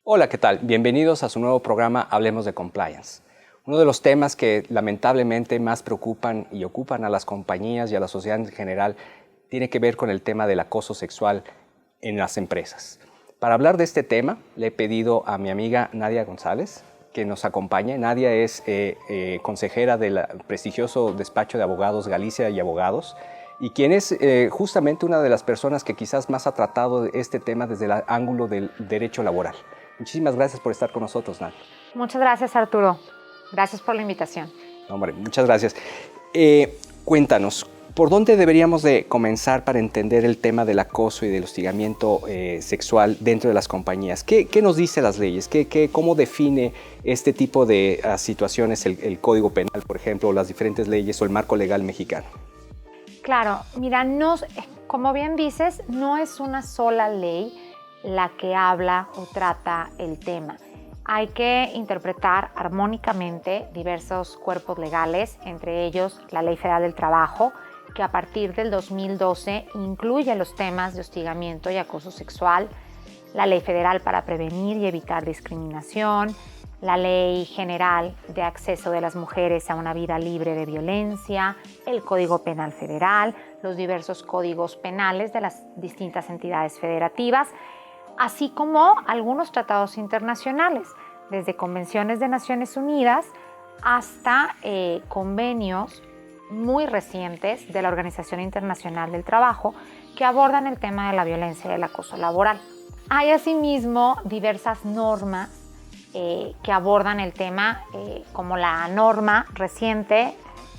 Hola, ¿qué tal? Bienvenidos a su nuevo programa Hablemos de Compliance. Uno de los temas que lamentablemente más preocupan y ocupan a las compañías y a la sociedad en general tiene que ver con el tema del acoso sexual en las empresas. Para hablar de este tema, le he pedido a mi amiga Nadia González que nos acompañe. Nadia es consejera del prestigioso despacho de abogados Galicia y Abogados, y quien es justamente una de las personas que quizás más ha tratado este tema desde el ángulo del derecho laboral. Muchísimas gracias por estar con nosotros, Nadia. Muchas gracias, Arturo. Gracias por la invitación. Hombre, muchas gracias. Cuéntanos, ¿por dónde deberíamos de comenzar para entender el tema del acoso y del hostigamiento sexual dentro de las compañías? ¿Qué nos dice las leyes? ¿Cómo define este tipo de situaciones el Código Penal, por ejemplo, o las diferentes leyes o el marco legal mexicano? Claro, mira, como bien dices, no es una sola ley la que habla o trata el tema. Hay que interpretar armónicamente diversos cuerpos legales, entre ellos la Ley Federal del Trabajo, que a partir del 2012 incluye los temas de hostigamiento y acoso sexual, la Ley Federal para prevenir y evitar discriminación, la Ley General de Acceso de las Mujeres a una Vida Libre de Violencia, el Código Penal Federal, los diversos códigos penales de las distintas entidades federativas, así como algunos tratados internacionales, desde convenciones de Naciones Unidas hasta convenios muy recientes de la Organización Internacional del Trabajo que abordan el tema de la violencia y el acoso laboral. Hay asimismo diversas normas que abordan el tema, como la norma reciente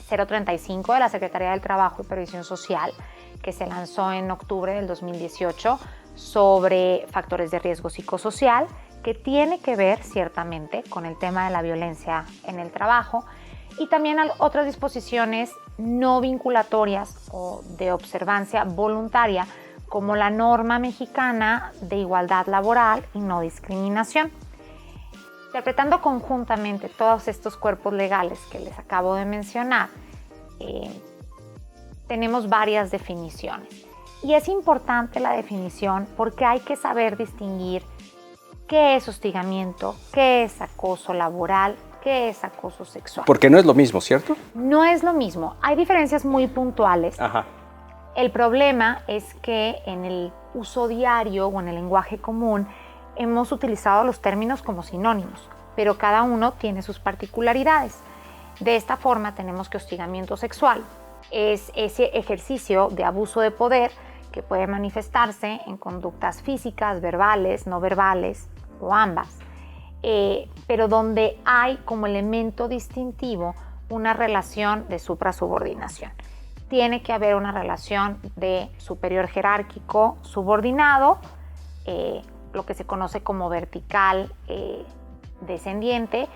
035 de la Secretaría del Trabajo y Previsión Social, que se lanzó en octubre del 2018 sobre factores de riesgo psicosocial, que tiene que ver ciertamente con el tema de la violencia en el trabajo, y también otras disposiciones no vinculatorias o de observancia voluntaria, como la norma mexicana de igualdad laboral y no discriminación. Interpretando conjuntamente todos estos cuerpos legales que les acabo de mencionar, tenemos varias definiciones. Y es importante la definición porque hay que saber distinguir qué es hostigamiento, qué es acoso laboral, qué es acoso sexual. Porque no es lo mismo, ¿cierto? No es lo mismo. Hay diferencias muy puntuales. Ajá. El problema es que en el uso diario o en el lenguaje común hemos utilizado los términos como sinónimos, pero cada uno tiene sus particularidades. De esta forma tenemos que hostigamiento sexual es ese ejercicio de abuso de poder que puede manifestarse en conductas físicas, verbales, no verbales o ambas, pero donde hay como elemento distintivo una relación de suprasubordinación. Tiene que haber una relación de superior jerárquico subordinado, lo que se conoce como vertical descendiente,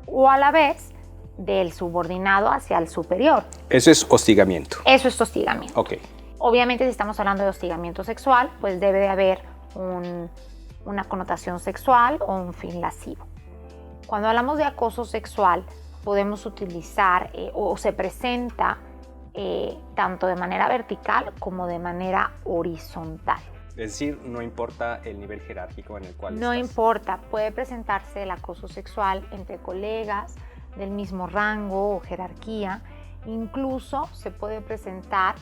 o a la vez del subordinado hacia el superior. Eso es hostigamiento. Eso es hostigamiento. Ok. Obviamente, si estamos hablando de hostigamiento sexual, pues debe de haber una connotación sexual o un fin lascivo. Cuando hablamos de acoso sexual, podemos utilizar o se presenta tanto de manera vertical como de manera horizontal. Es decir, no importa el nivel jerárquico en el cual No estás. importa, puede presentarse el acoso sexual entre colegas del mismo rango o jerarquía. Incluso se puede presentar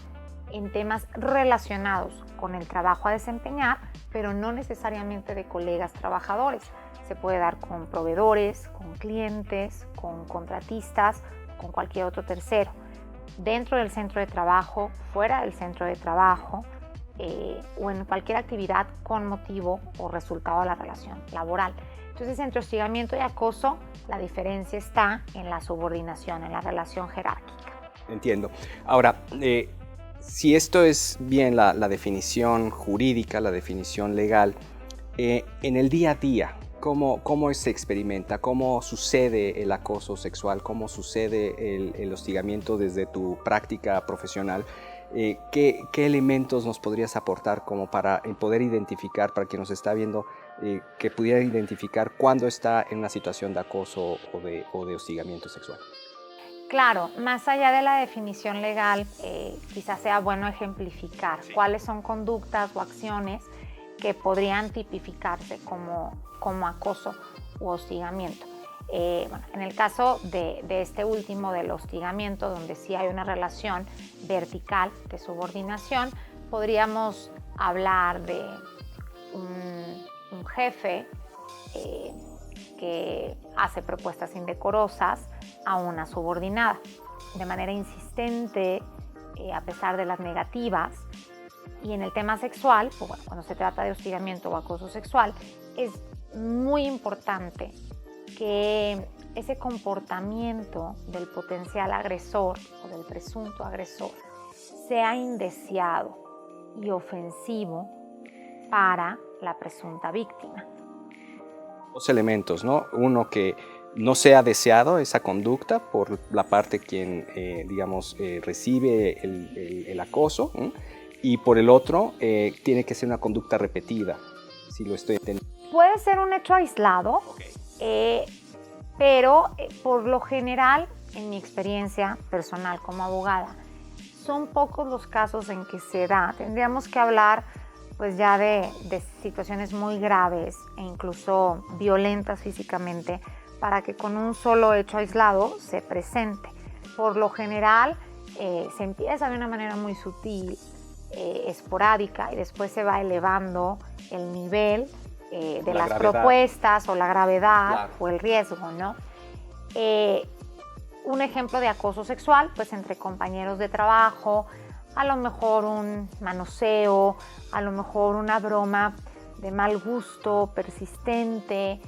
en temas relacionados con el trabajo a desempeñar, pero no necesariamente de colegas trabajadores. Se puede dar con proveedores, con clientes, con contratistas, con cualquier otro tercero, dentro del centro de trabajo, fuera del centro de trabajo, o en cualquier actividad con motivo o resultado de la relación laboral. Entonces, entre hostigamiento y acoso, la diferencia está en la subordinación, en la relación jerárquica. Entiendo. Ahora, si esto es bien la definición jurídica, la definición legal, en el día a día, ¿cómo se experimenta? ¿Cómo sucede el acoso sexual? ¿Cómo sucede el hostigamiento desde tu práctica profesional? ¿Qué elementos nos podrías aportar como para poder identificar, para quien nos está viendo, que pudiera identificar cuándo está en una situación de acoso o de hostigamiento sexual? Claro, más allá de la definición legal, quizás sea bueno ejemplificar cuáles son conductas o acciones que podrían tipificarse como acoso u hostigamiento. Bueno, en el caso de este último, del hostigamiento, donde sí hay una relación vertical de subordinación, podríamos hablar de un jefe que hace propuestas indecorosas a una subordinada de manera insistente, a pesar de las negativas. Y en el tema sexual, pues bueno, cuando se trata de hostigamiento o acoso sexual, es muy importante que ese comportamiento del potencial agresor o del presunto agresor sea indeseado y ofensivo para la presunta víctima. Dos elementos, ¿no? Uno, que no sea deseado esa conducta por la parte quien, recibe el acoso, ¿eh? Y por el otro, tiene que ser una conducta repetida, si lo estoy entendiendo. Puede ser un hecho aislado, pero por lo general, en mi experiencia personal como abogada, son pocos los casos en que se da. Tendríamos que hablar pues ya de situaciones muy graves e incluso violentas físicamente para que con un solo hecho aislado se presente. Por lo general se empieza de una manera muy sutil, esporádica, y después se va elevando el nivel de las propuestas o la gravedad, claro, o el riesgo, ¿no? Un ejemplo de acoso sexual, pues entre compañeros de trabajo, a lo mejor un manoseo, a lo mejor una broma de mal gusto, persistente,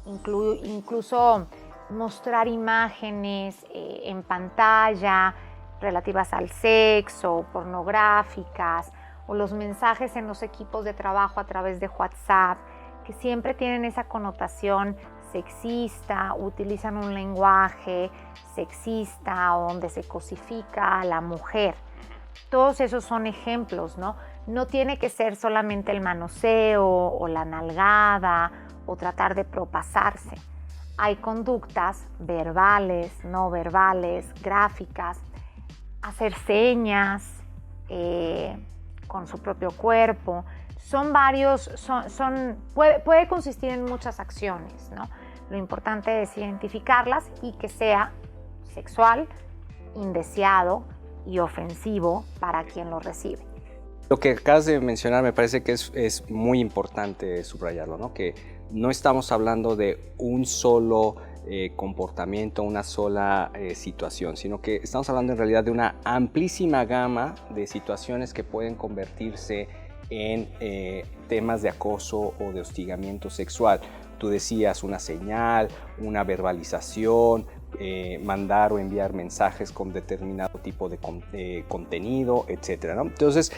incluso mostrar imágenes en pantalla relativas al sexo, pornográficas, o los mensajes en los equipos de trabajo a través de WhatsApp, que siempre tienen esa connotación sexista, utilizan un lenguaje sexista o donde se cosifica a la mujer. Todos esos son ejemplos, ¿no? No tiene que ser solamente el manoseo o la nalgada o tratar de propasarse. Hay conductas verbales, no verbales, gráficas, hacer señas con su propio cuerpo. Son varios, puede consistir en muchas acciones, ¿no? Lo importante es identificarlas y que sea sexual, indeseado y ofensivo para quien lo recibe. Lo que acabas de mencionar me parece que es muy importante subrayarlo, ¿no? Que no estamos hablando de un solo comportamiento, una sola situación, sino que estamos hablando en realidad de una amplísima gama de situaciones que pueden convertirse en temas de acoso o de hostigamiento sexual. Tú decías una señal, una verbalización, mandar o enviar mensajes con determinado tipo de contenido, etc., ¿no? Entonces,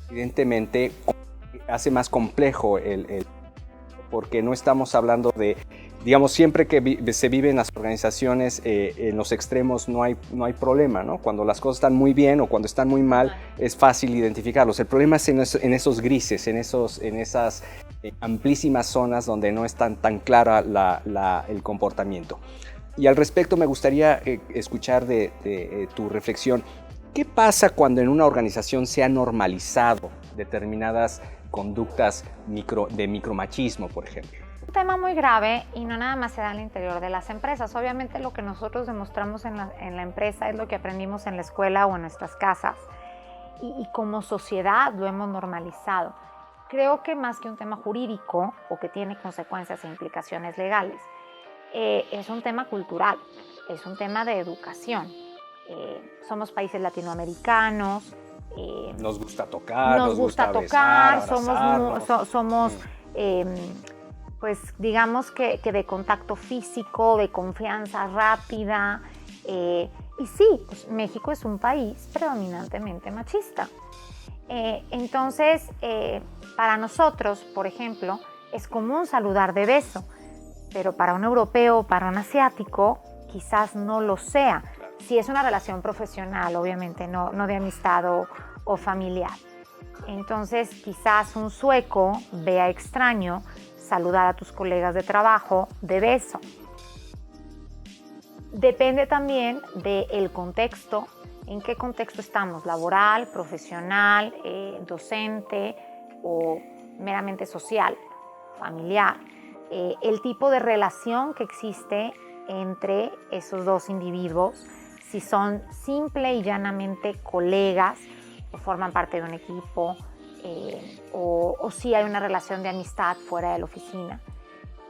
evidentemente, hace más complejo porque no estamos hablando de, digamos, siempre que se vive en las organizaciones, en los extremos no hay problema, ¿no? Cuando las cosas están muy bien o cuando están muy mal, es fácil identificarlos. El problema es en esos grises, en esas amplísimas zonas donde no es tan clara el comportamiento. Y al respecto me gustaría escuchar de tu reflexión. ¿Qué pasa cuando en una organización se ha normalizado determinadas conductas de micromachismo, por ejemplo? Un tema muy grave y no nada más se da al interior de las empresas. Obviamente lo que nosotros demostramos en la empresa es lo que aprendimos en la escuela o en nuestras casas. Y como sociedad lo hemos normalizado. Creo que más que un tema jurídico o que tiene consecuencias e implicaciones legales, es un tema cultural, es un tema de educación. Somos países latinoamericanos. Nos gusta tocar, nos gusta tocar, besar, somos pues digamos que de contacto físico, de confianza rápida. Y sí, pues México es un país predominantemente machista. Entonces, para nosotros, por ejemplo, es común saludar de beso, pero para un europeo, para un asiático, quizás no lo sea. Si es una relación profesional, obviamente, no de amistad o familiar. Entonces, quizás un sueco vea extraño saludar a tus colegas de trabajo de beso. Depende también del contexto, en qué contexto estamos, laboral, profesional, docente, o meramente social, familiar, el tipo de relación que existe entre esos dos individuos, si son simple y llanamente colegas o forman parte de un equipo, o si hay una relación de amistad fuera de la oficina.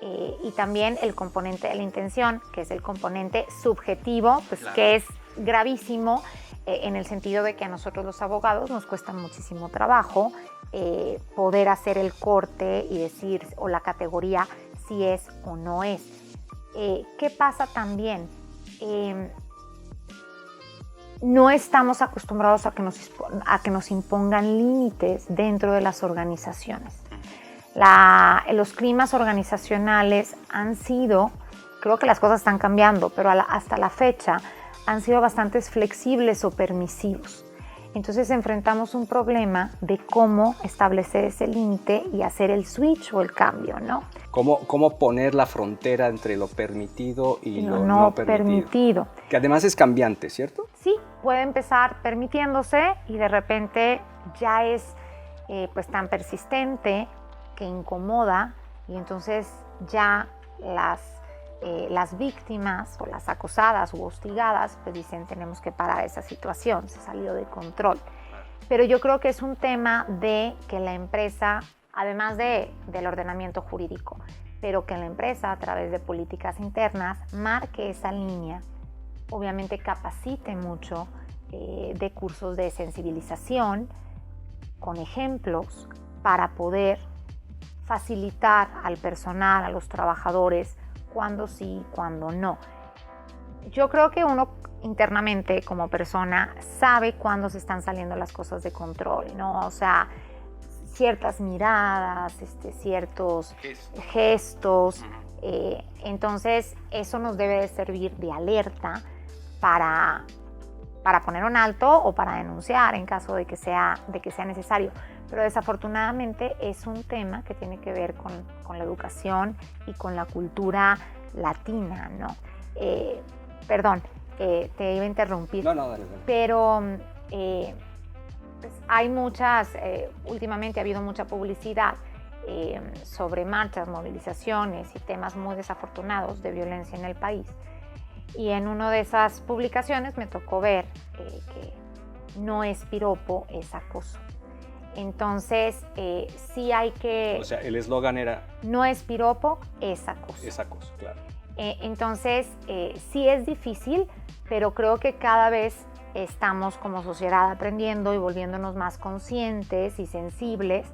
Y también el componente de la intención, que es el componente subjetivo, pues claro, que es gravísimo en el sentido de que a nosotros los abogados nos cuesta muchísimo trabajo poder hacer el corte y decir, o la categoría, si es o no es. ¿Qué pasa también? No estamos acostumbrados a que nos impongan límites dentro de las organizaciones. Los climas organizacionales han sido, creo que las cosas están cambiando, pero hasta la fecha han sido bastante flexibles o permisivos. Entonces enfrentamos un problema de cómo establecer ese límite y hacer el switch o el cambio, ¿no? ¿Cómo poner la frontera entre lo permitido y lo no permitido? Que además es cambiante, ¿cierto? Sí, puede empezar permitiéndose y de repente ya es pues tan persistente que incomoda, y entonces ya las víctimas o las acosadas u hostigadas pues dicen, tenemos que parar esa situación, se salió de control. Pero yo creo que es un tema de que la empresa, además del ordenamiento jurídico, pero que la empresa a través de políticas internas marque esa línea, obviamente capacite mucho de cursos de sensibilización con ejemplos para poder facilitar al personal, a los trabajadores, cuándo sí, cuándo no. Yo creo que uno internamente como persona sabe cuándo se están saliendo las cosas de control, ¿no? O sea, ciertas miradas, ciertos gestos. Entonces, eso nos debe de servir de alerta para poner un alto o para denunciar en caso de que sea necesario. Pero desafortunadamente es un tema que tiene que ver con la educación y con la cultura latina, ¿no? Perdón, te iba a interrumpir. No, dale. Pero pues hay últimamente ha habido mucha publicidad sobre marchas, movilizaciones y temas muy desafortunados de violencia en el país. Y en una de esas publicaciones me tocó ver que no es piropo, es acoso. Entonces, sí hay que... O sea, el eslogan era... No es piropo, es acoso. Es acoso, claro. Entonces, sí es difícil, pero creo que cada vez estamos como sociedad aprendiendo y volviéndonos más conscientes y sensibles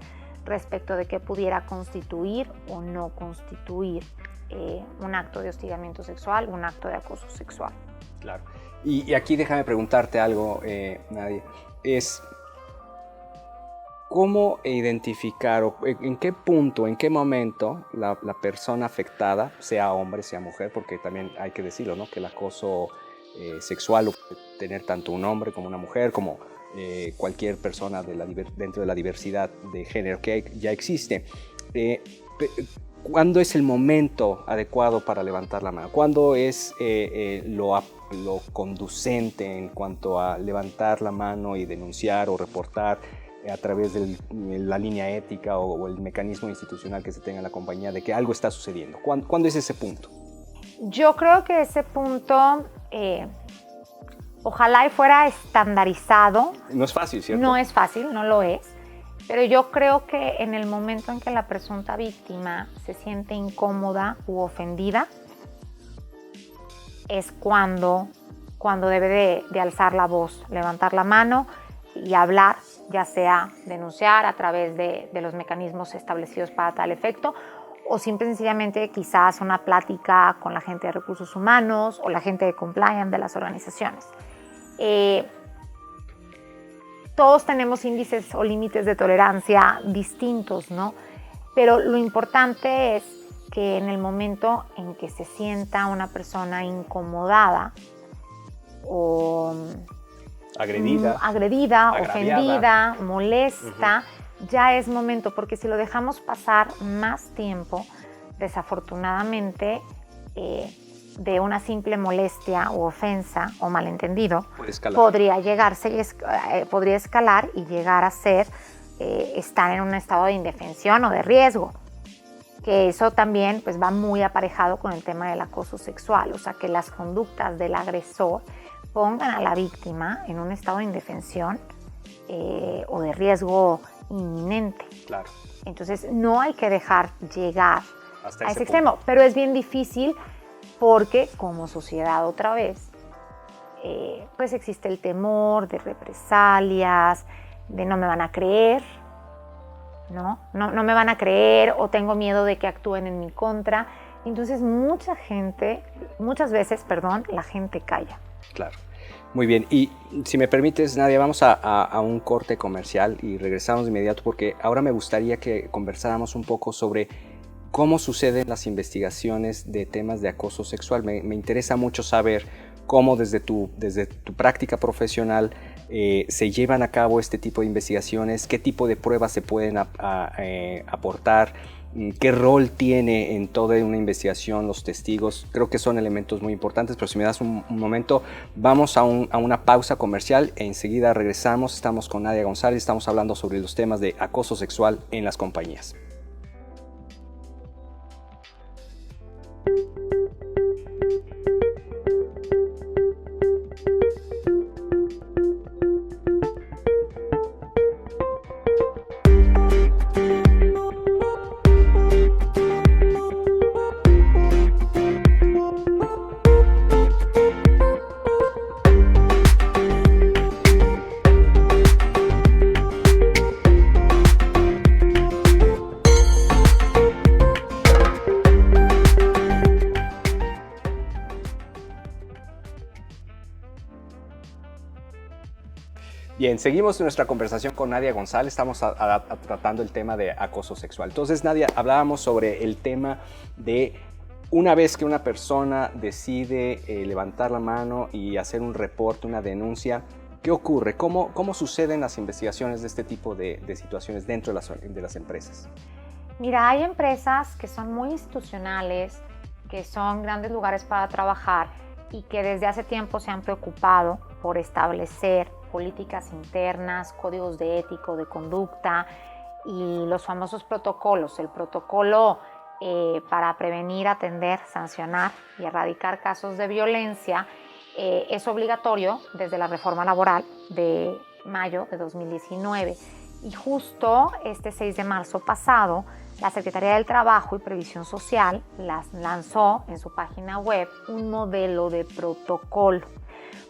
respecto de qué pudiera constituir o no constituir un acto de hostigamiento sexual, un acto de acoso sexual. Claro. Y aquí déjame preguntarte algo, Nadia. Es... ¿Cómo identificar o en qué punto, en qué momento la persona afectada, sea hombre, sea mujer, porque también hay que decirlo, ¿no? Que el acoso sexual lo puede tener tanto un hombre como una mujer, como cualquier persona dentro de la diversidad de género que ya existe. ¿Cuándo es el momento adecuado para levantar la mano? ¿Cuándo es lo conducente en cuanto a levantar la mano y denunciar o reportar a través de la línea ética o el mecanismo institucional que se tenga en la compañía de que algo está sucediendo? ¿Cuándo es ese punto? Yo creo que ese punto ojalá y fuera estandarizado. No es fácil, ¿cierto? No es fácil, no lo es. Pero yo creo que en el momento en que la presunta víctima se siente incómoda u ofendida, es cuando debe de alzar la voz, levantar la mano y hablar, ya sea denunciar a través de los mecanismos establecidos para tal efecto, o simple y sencillamente quizás una plática con la gente de recursos humanos o la gente de compliance de las organizaciones. Todos tenemos índices o límites de tolerancia distintos, ¿no? Pero lo importante es que en el momento en que se sienta una persona incomodada o agredida, ofendida, molesta, ya es momento, porque si lo dejamos pasar más tiempo, desafortunadamente, de una simple molestia u ofensa o malentendido, podría escalar y llegar a ser están en un estado de indefensión o de riesgo, que eso también pues va muy aparejado con el tema del acoso sexual, o sea que las conductas del agresor pongan a la víctima en un estado de indefensión o de riesgo inminente. Claro. Entonces no hay que dejar llegar Hasta a ese punto. extremo, pero es bien difícil porque como sociedad otra vez, pues existe el temor de represalias, de no me van a creer, ¿no? No me van a creer o tengo miedo de que actúen en mi contra. Entonces muchas veces, la gente calla. Claro. Muy bien. Y si me permites, Nadia, vamos a un corte comercial y regresamos de inmediato porque ahora me gustaría que conversáramos un poco sobre cómo suceden las investigaciones de temas de acoso sexual. Me interesa mucho saber cómo desde tu práctica profesional se llevan a cabo este tipo de investigaciones, qué tipo de pruebas se pueden aportar, qué rol tiene en toda una investigación los testigos. Creo que son elementos muy importantes, pero si me das un momento, vamos a una pausa comercial e enseguida regresamos. Estamos con Nadia González, estamos hablando sobre los temas de acoso sexual en las compañías. Bien, seguimos nuestra conversación con Nadia González, estamos tratando el tema de acoso sexual. Entonces, Nadia, hablábamos sobre el tema de una vez que una persona decide levantar la mano y hacer un reporte, una denuncia, ¿qué ocurre? ¿Cómo suceden las investigaciones de este tipo de situaciones dentro de las empresas? Mira, hay empresas que son muy institucionales, que son grandes lugares para trabajar y que desde hace tiempo se han preocupado por establecer políticas internas, códigos de ético, de conducta y los famosos protocolos. El protocolo para prevenir, atender, sancionar y erradicar casos de violencia es obligatorio desde la reforma laboral de mayo de 2019. Y justo este 6 de marzo pasado, la Secretaría del Trabajo y Previsión Social lanzó en su página web un modelo de protocolo.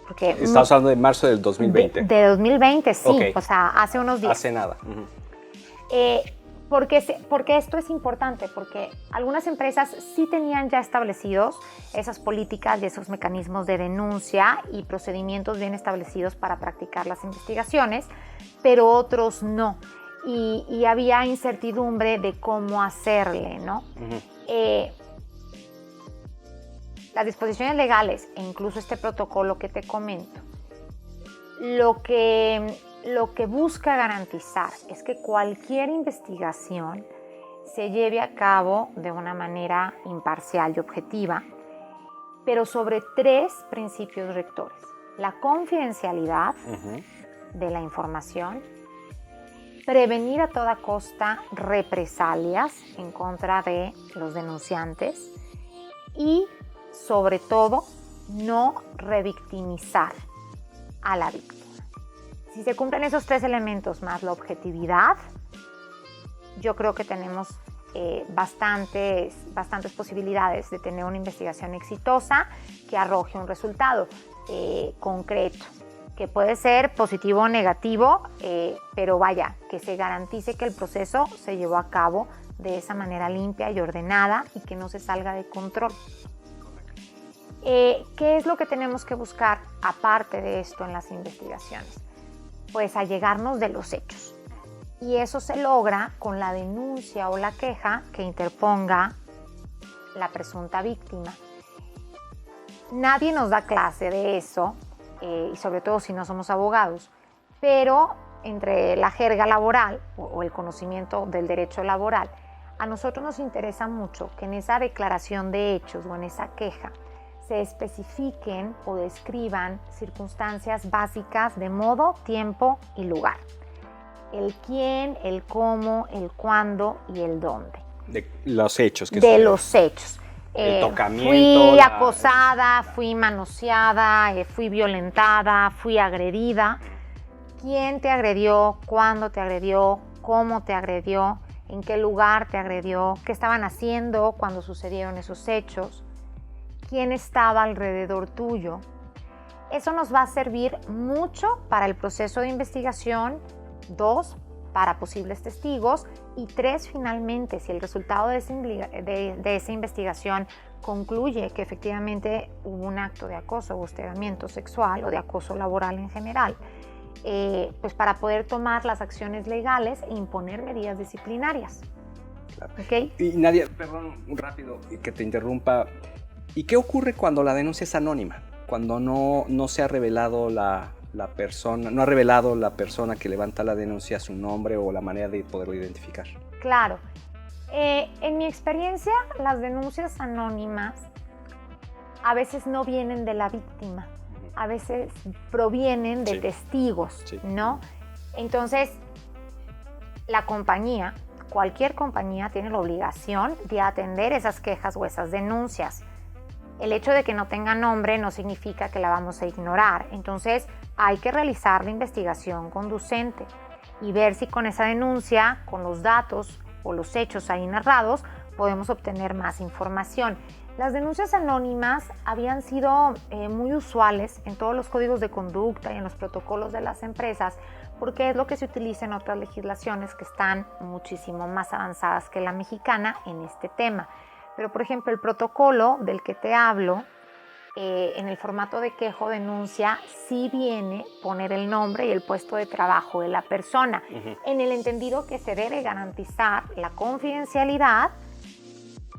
Porque Estamos hablando de marzo del 2020. De 2020, sí, okay. O sea, hace unos días. Hace nada. Porque esto es importante, porque algunas empresas sí tenían ya establecidos esas políticas y esos mecanismos de denuncia y procedimientos bien establecidos para practicar las investigaciones, pero otros no. Y había incertidumbre de cómo hacerle, ¿no? Las disposiciones legales e incluso este protocolo que te comento, lo que busca garantizar es que cualquier investigación se lleve a cabo de una manera imparcial y objetiva, pero sobre 3 principios rectores: la confidencialidad de la información, prevenir a toda costa represalias en contra de los denunciantes y, sobre todo, no revictimizar a la víctima. Si se cumplen esos 3 elementos más la objetividad, yo creo que tenemos bastantes posibilidades de tener una investigación exitosa que arroje un resultado concreto, que puede ser positivo o negativo, pero vaya, que se garantice que el proceso se llevó a cabo de esa manera limpia y ordenada y que no se salga de control. ¿Qué es lo que tenemos que buscar aparte de esto en las investigaciones? Pues allegarnos de los hechos. Y eso se logra con la denuncia o la queja que interponga la presunta víctima. Nadie nos da clase de eso, y sobre todo si no somos abogados, pero entre la jerga laboral o el conocimiento del derecho laboral, a nosotros nos interesa mucho que en esa declaración de hechos o en esa queja se especifiquen o describan circunstancias básicas de modo, tiempo y lugar. el quién, el cómo, el cuándo y el dónde. De los hechos. De los hechos. El tocamiento. Fui acosada, fui manoseada, fui violentada, fui agredida. ¿Quién te agredió? ¿Cuándo te agredió? ¿Cómo te agredió? ¿En qué lugar te agredió? ¿Qué estaban haciendo cuando sucedieron esos hechos? ¿Quién estaba alrededor tuyo? Eso nos va a servir mucho para el proceso de investigación. 2, para posibles testigos. Y 3, finalmente, si el resultado de esa investigación concluye que efectivamente hubo un acto de acoso o hostigamiento sexual o de acoso laboral en general, pues para poder tomar las acciones legales e imponer medidas disciplinarias. Claro. ¿Okay? Y Nadia, perdón, rápido que te interrumpa. ¿Y qué ocurre cuando la denuncia es anónima? Cuando no se ha revelado la persona, no ha revelado la persona que levanta la denuncia su nombre o la manera de poderlo identificar. Claro. En mi experiencia, las denuncias anónimas a veces no vienen de la víctima, a veces provienen de testigos, ¿no? Entonces, la compañía, cualquier compañía tiene la obligación de atender esas quejas o esas denuncias. El hecho de que no tenga nombre no significa que la vamos a ignorar. Entonces, hay que realizar la investigación conducente y ver si con esa denuncia, con los datos o los hechos ahí narrados, podemos obtener más información. Las denuncias anónimas habían sido muy usuales en todos los códigos de conducta y en los protocolos de las empresas, porque es lo que se utiliza en otras legislaciones que están muchísimo más avanzadas que la mexicana en este tema. Pero, por ejemplo, el protocolo del que te hablo, en el formato de queja o denuncia, sí viene poner el nombre y el puesto de trabajo de la persona, en el entendido que se debe garantizar la confidencialidad,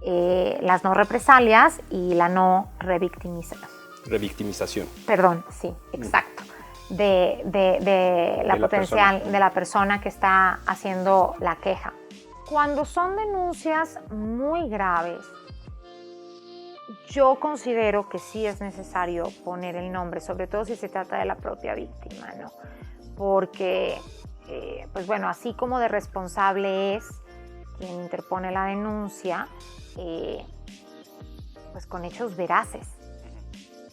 las no represalias y la no revictimización. Perdón, sí, exacto. De la persona que está haciendo la queja. Cuando son denuncias muy graves, yo considero que sí es necesario poner el nombre, sobre todo si se trata de la propia víctima, ¿no? Porque, pues bueno, así como de responsable es quien interpone la denuncia, pues con hechos veraces,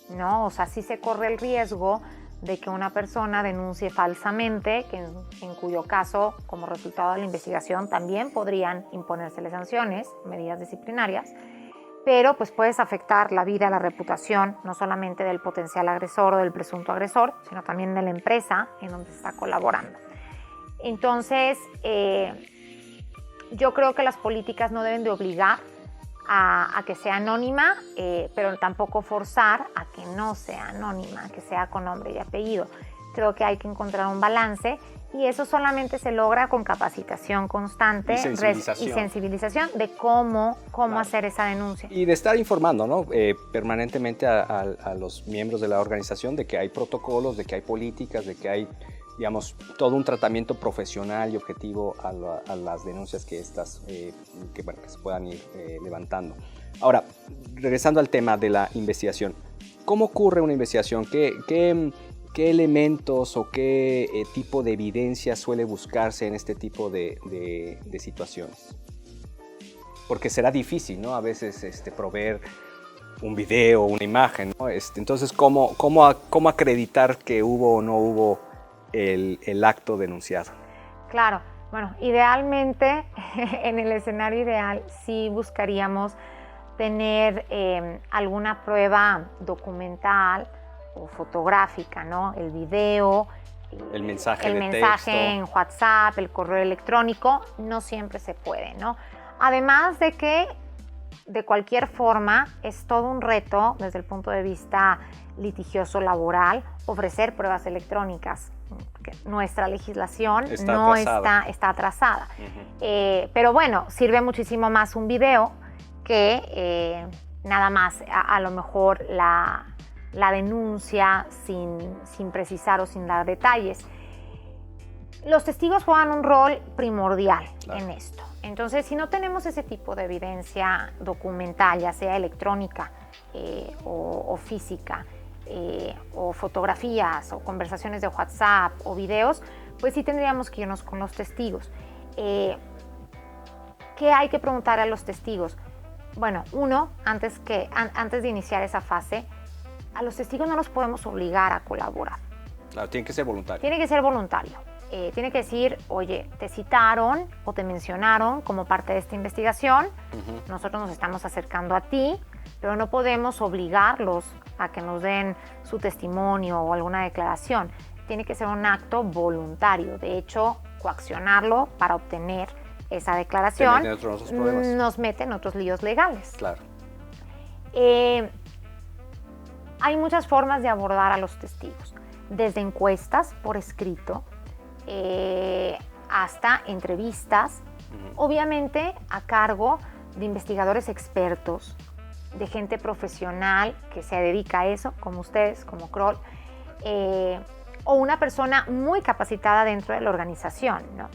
¿no? O sea, sí se corre el riesgo de que una persona denuncie falsamente, en cuyo caso, como resultado de la investigación, también podrían imponérsele sanciones, medidas disciplinarias, pero pues puedes afectar la vida, la reputación, no solamente del potencial agresor o del presunto agresor, sino también de la empresa en donde se está colaborando. Entonces, yo creo que las políticas no deben de obligar a que sea anónima, pero tampoco forzar a que no sea anónima, que sea con nombre y apellido. Creo que hay que encontrar un balance y eso solamente se logra con capacitación constante y sensibilización de cómo hacer esa denuncia. Y de estar informando, ¿no? Permanentemente a los miembros de la organización de que hay protocolos, de que hay políticas, de que hay, digamos, todo un tratamiento profesional y objetivo a las denuncias que que se puedan ir levantando. Ahora, regresando al tema de la investigación, ¿cómo ocurre una investigación? ¿Qué elementos o qué tipo de evidencia suele buscarse en este tipo de situaciones? Porque será difícil, ¿no? A veces proveer un video, una imagen, ¿no? Entonces, ¿cómo acreditar que hubo o no hubo el acto denunciado? Claro, bueno, idealmente, en el escenario ideal, sí buscaríamos tener alguna prueba documental o fotográfica, ¿no? El video, el mensaje en WhatsApp, el correo electrónico, no siempre se puede, ¿no? Además de que, de cualquier forma, es todo un reto desde el punto de vista litigioso laboral ofrecer pruebas electrónicas. Nuestra legislación está atrasada. Pero bueno, sirve muchísimo más un video que nada más a lo mejor la denuncia sin precisar o sin dar detalles. Los testigos juegan un rol primordial en esto. Entonces, si no tenemos ese tipo de evidencia documental, ya sea electrónica o física, o fotografías o conversaciones de WhatsApp o videos, pues sí tendríamos que irnos con los testigos. ¿Qué hay que preguntar a los testigos? Bueno, uno, antes de iniciar esa fase, a los testigos no los podemos obligar a colaborar. Claro, tiene que ser voluntario. Tiene que ser voluntario. Tiene que decir, oye, te citaron o te mencionaron como parte de esta investigación, nosotros nos estamos acercando a ti, pero no podemos obligarlos a que nos den su testimonio o alguna declaración. Tiene que ser un acto voluntario. De hecho, coaccionarlo para obtener esa declaración nos mete en otros líos legales. Claro. Hay muchas formas de abordar a los testigos, desde encuestas por escrito hasta entrevistas, obviamente a cargo de investigadores expertos, de gente profesional que se dedica a eso, como ustedes, como Kroll, o una persona muy capacitada dentro de la organización, ¿no?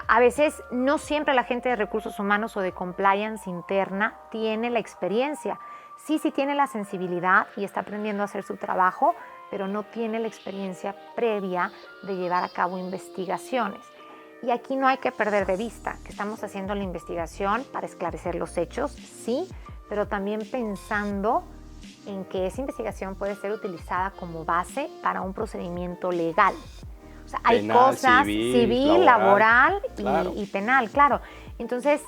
A veces no siempre la gente de recursos humanos o de compliance interna tiene la experiencia. Sí tiene la sensibilidad y está aprendiendo a hacer su trabajo, pero no tiene la experiencia previa de llevar a cabo investigaciones. Y aquí no hay que perder de vista que estamos haciendo la investigación para esclarecer los hechos, sí, pero también pensando en que esa investigación puede ser utilizada como base para un procedimiento legal. O sea, hay penal, cosas civil, laboral claro. y penal, claro. Entonces,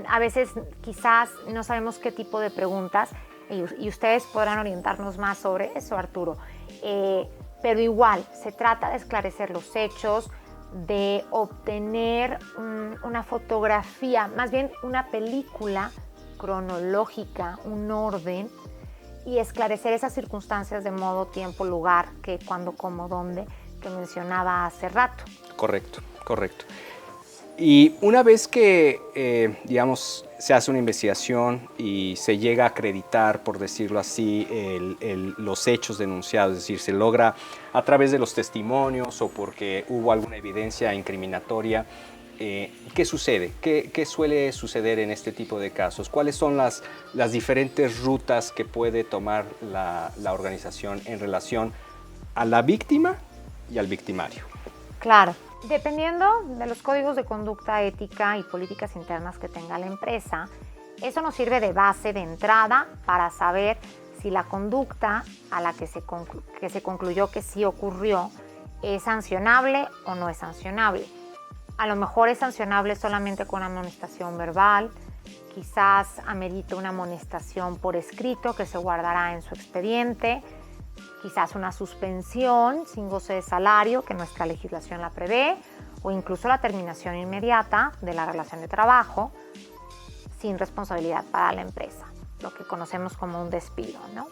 a veces quizás no sabemos qué tipo de preguntas y ustedes podrán orientarnos más sobre eso, Arturo. Pero igual, se trata de esclarecer los hechos, de obtener una fotografía, más bien una película cronológica, un orden, y esclarecer esas circunstancias de modo, tiempo, lugar, qué, cuándo, cómo, dónde, que mencionaba hace rato. Correcto, correcto. Y una vez que, digamos, se hace una investigación y se llega a acreditar, por decirlo así, los hechos denunciados, es decir, se logra a través de los testimonios o porque hubo alguna evidencia incriminatoria, ¿qué sucede? ¿Qué suele suceder en este tipo de casos? ¿Cuáles son las diferentes rutas que puede tomar la organización en relación a la víctima y al victimario? Claro. Dependiendo de los códigos de conducta ética y políticas internas que tenga la empresa, eso nos sirve de base, de entrada, para saber si la conducta a la que se concluyó que sí ocurrió es sancionable o no es sancionable. A lo mejor es sancionable solamente con una amonestación verbal, quizás amerita una amonestación por escrito que se guardará en su expediente, quizás una suspensión sin goce de salario, que nuestra legislación la prevé, o incluso la terminación inmediata de la relación de trabajo sin responsabilidad para la empresa, lo que conocemos como un despido, ¿no?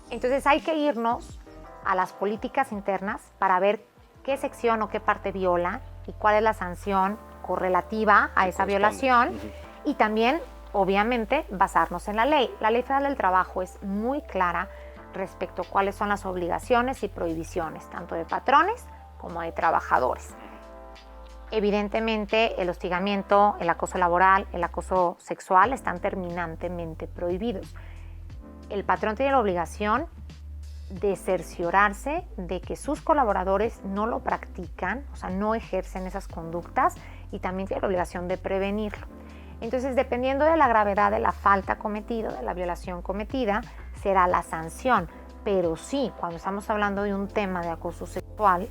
Entonces hay que irnos a las políticas internas para ver qué sección o qué parte viola y cuál es la sanción correlativa a esa violación y también, obviamente, basarnos en la ley. La Ley Federal del Trabajo es muy clara respecto a cuáles son las obligaciones y prohibiciones, tanto de patrones como de trabajadores. Evidentemente, el hostigamiento, el acoso laboral, el acoso sexual están terminantemente prohibidos. El patrón tiene la obligación de cerciorarse de que sus colaboradores no lo practican, o sea, no ejercen esas conductas, y también tiene la obligación de prevenirlo. Entonces, dependiendo de la gravedad de la falta cometida, de la violación cometida, será la sanción. Pero sí, cuando estamos hablando de un tema de acoso sexual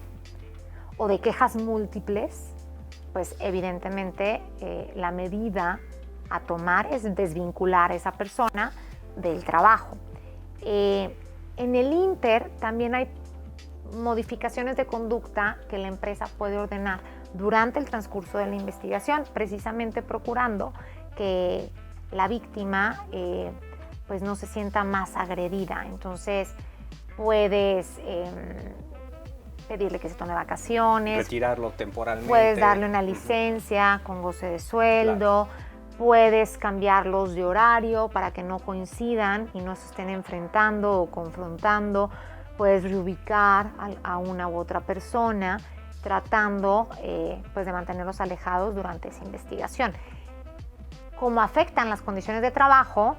o de quejas múltiples, pues evidentemente la medida a tomar es desvincular a esa persona del trabajo. En el Inter también hay modificaciones de conducta que la empresa puede ordenar durante el transcurso de la investigación, precisamente procurando que la víctima pues no se sienta más agredida. Entonces puedes pedirle que se tome vacaciones, retirarlo temporalmente, puedes darle una licencia con goce de sueldo, puedes cambiarlos de horario para que no coincidan y no se estén enfrentando o confrontando, puedes reubicar a una u otra persona, tratando pues de mantenerlos alejados durante esa investigación. Como afectan las condiciones de trabajo,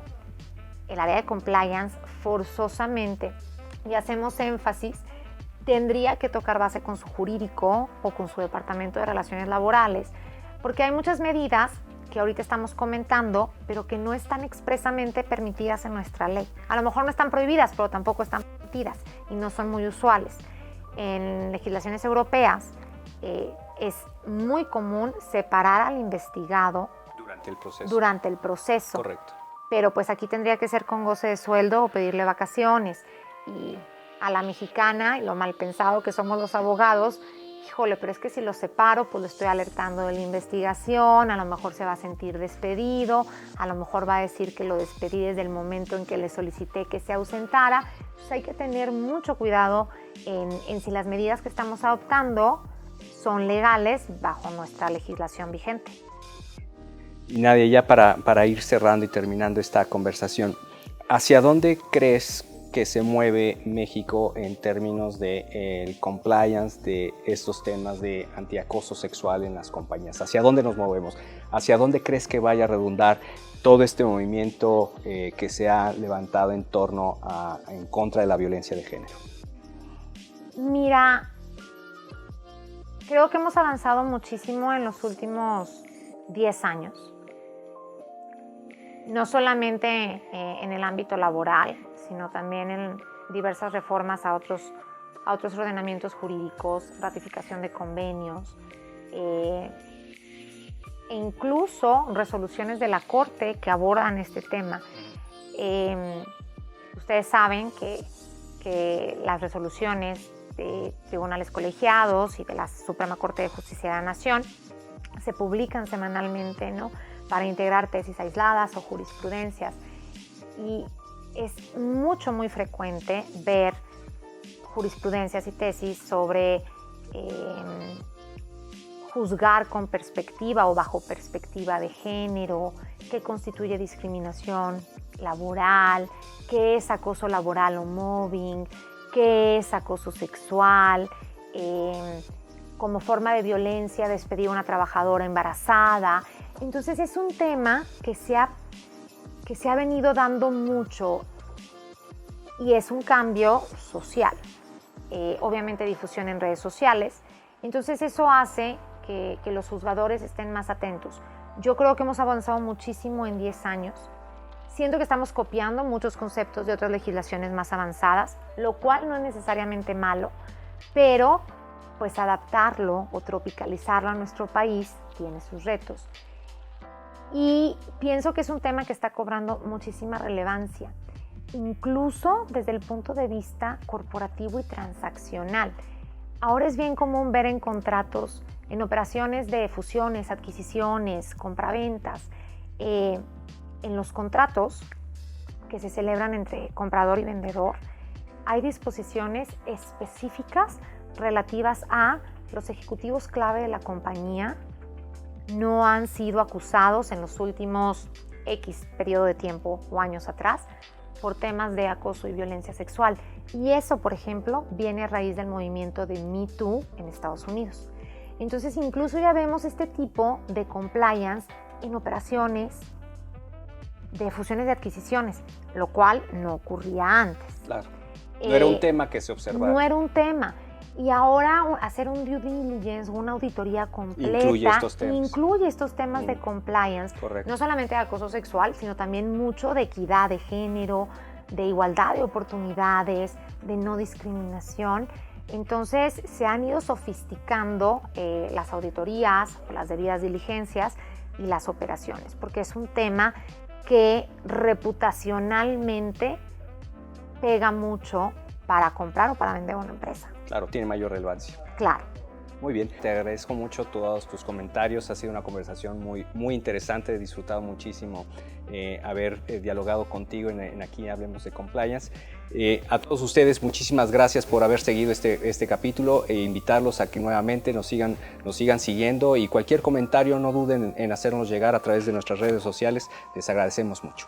el área de compliance forzosamente, y hacemos énfasis tendría que tocar base con su jurídico o con su departamento de relaciones laborales, porque hay muchas medidas que ahorita estamos comentando, pero que no están expresamente permitidas en nuestra ley. A lo mejor no están prohibidas, pero tampoco están permitidas y no son muy usuales. En legislaciones europeas es muy común separar al investigado durante el proceso. Correcto. Pero pues aquí tendría que ser con goce de sueldo o pedirle vacaciones. Y a la mexicana, y lo mal pensado que somos los abogados, híjole, pero es que si lo separo, pues lo estoy alertando de la investigación, a lo mejor se va a sentir despedido, a lo mejor va a decir que lo despedí desde el momento en que le solicité que se ausentara. Entonces hay que tener mucho cuidado en si las medidas que estamos adoptando son legales bajo nuestra legislación vigente. Y Nadia, ya para ir cerrando y terminando esta conversación, ¿hacia dónde crees que se mueve México en términos de compliance de estos temas de antiacoso sexual en las compañías? ¿Hacia dónde nos movemos? ¿Hacia dónde crees que vaya a redundar todo este movimiento que se ha levantado en contra de la violencia de género? Mira, creo que hemos avanzado muchísimo en los últimos 10 años. No solamente en el ámbito laboral, sino también en diversas reformas a otros ordenamientos jurídicos, ratificación de convenios, e incluso resoluciones de la Corte que abordan este tema. Ustedes saben que las resoluciones de tribunales colegiados y de la Suprema Corte de Justicia de la Nación se publican semanalmente, ¿no?, para integrar tesis aisladas o jurisprudencias. Y es muy frecuente ver jurisprudencias y tesis sobre juzgar con perspectiva o bajo perspectiva de género, qué constituye discriminación laboral, qué es acoso laboral o mobbing, qué es acoso sexual, como forma de violencia despedir a una trabajadora embarazada. Entonces es un tema que se ha venido dando mucho y es un cambio social. Obviamente difusión en redes sociales. Entonces eso hace que los juzgadores estén más atentos. Yo creo que hemos avanzado muchísimo en 10 años. Siento que estamos copiando muchos conceptos de otras legislaciones más avanzadas, lo cual no es necesariamente malo, pero pues adaptarlo o tropicalizarlo a nuestro país tiene sus retos. Y pienso que es un tema que está cobrando muchísima relevancia, incluso desde el punto de vista corporativo y transaccional. Ahora es bien común ver en contratos, en operaciones de fusiones, adquisiciones, compraventas, en los contratos que se celebran entre comprador y vendedor, hay disposiciones específicas relativas a los ejecutivos clave de la compañía no han sido acusados en los últimos X periodo de tiempo o años atrás por temas de acoso y violencia sexual. Y eso, por ejemplo, viene a raíz del movimiento de Me Too en Estados Unidos. Entonces, incluso ya vemos este tipo de compliance en operaciones de fusiones de adquisiciones, lo cual no ocurría antes. Claro. No era un tema que se observara. No era un tema. Y ahora hacer un due diligence, una auditoría completa, incluye estos temas de compliance. Correcto. No solamente de acoso sexual, sino también mucho de equidad de género, de igualdad de oportunidades, de no discriminación. Entonces se han ido sofisticando las auditorías, las debidas diligencias y las operaciones, porque es un tema que reputacionalmente pega mucho para comprar o para vender una empresa. Claro, tiene mayor relevancia. Claro. Muy bien, te agradezco mucho todos tus comentarios, ha sido una conversación muy interesante, he disfrutado muchísimo haber dialogado contigo en Aquí Hablemos de Compliance. A todos ustedes, muchísimas gracias por haber seguido este capítulo e invitarlos a que nuevamente nos sigan siguiendo y cualquier comentario no duden en hacernos llegar a través de nuestras redes sociales, les agradecemos mucho.